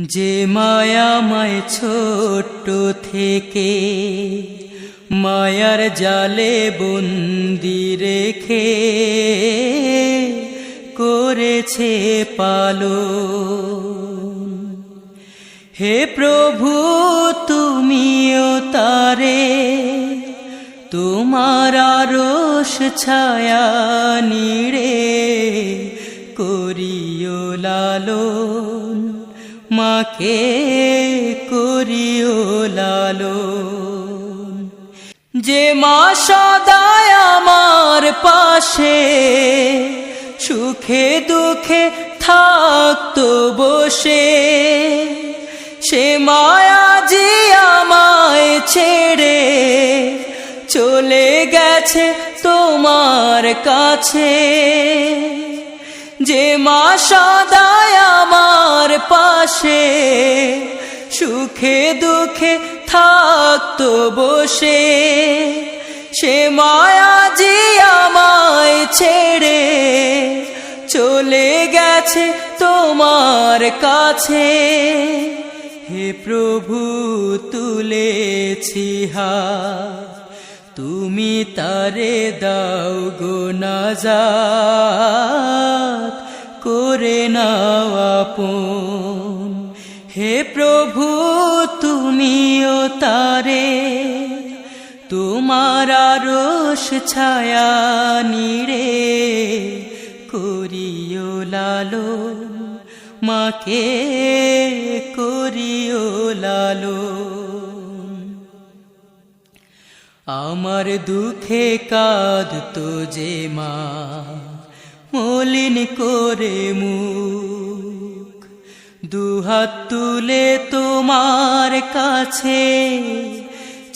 যে মায়াময় ছোট্ট থেকে মায়ার জালে বন্দি রেখে করেছে পালন। হে প্রভু তুমিও তারে তোমার আরশ ছায়া নিড়ে করিও লালন, মাকে করিও লালন। যে মা সদায় আমার পাশে সুখে দুঃখে থাকতো বসে, সে মায়াজি আমায় ছেড়ে চলে গেছে তোমার কাছে। যে মা সদায় আমার পাশে সুখে দুঃখে থাকতো বসে, সে মায়াজি আমায় ছেড়ে চলে গেছে তোমার কাছে। হে প্রভু তুলেছি হাত, তুমি তারে দাও গো নাজাত, করে নাও আপন। হে প্রভু তুমিও তারে তোমার আরশ ছায়া নিড়ে করিও লালন, মাকে করিও লালন। আমার দুঃখে কাঁদতো যে মা মলিন করে মুখ, দুহাত তুলে তোমার কাছে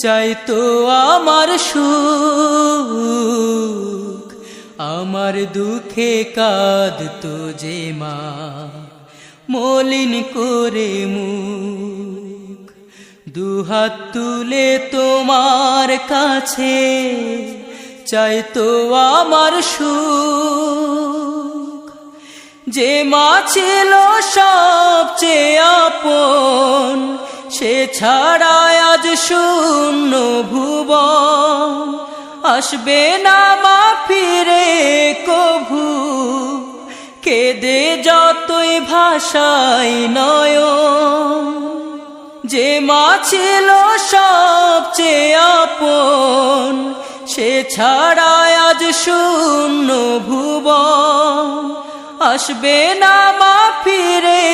চাইতো আমার সুখ। আমার দুঃখে কাঁদতো যে মা মলিন করে মুখ, দুহাত তুলে তোমার কাছে চাইতো আমার সুখ। যে মা ছিল সবচেয়ে আপন, সে ছাড়া আজ শূন্য ভুবন। আসবে না মা ফিরে কভু, কেঁদে যতই ভাষাই নয়ন। যে মা ছিল সবচেয়ে আপন, সে ছাড়া আজ শূন্য ভুবন। আসবে না মা ফিরে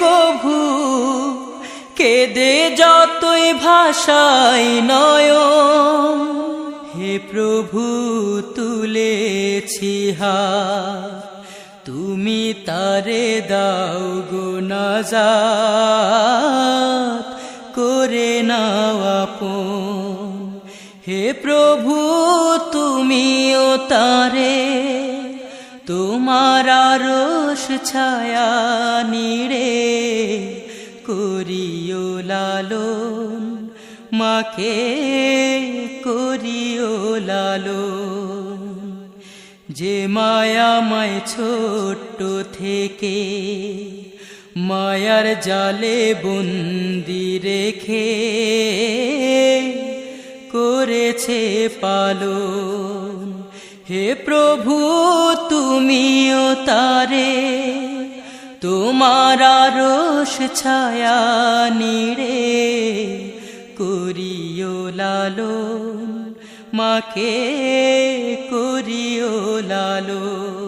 কভু, কেঁদে যতই ভাষাই নয়ন। হে প্রভু তুলেছি হাত, তুমি তারে দাও গো নাজাত, করে নাও আপন। হে প্রভু তুমিও তারে তোমার আরশ ছায়া নিড়ে করিও লালন, মাকে করিও লালন। যে মায়াময় ছোট্ট থেকে মায়ার জালে বন্দি রেখে করেছে পালন। হে প্রভু তুমিও তারে তোমার আরশ ছায়া নিড়ে করিও লালন, মাকে করিও লালন।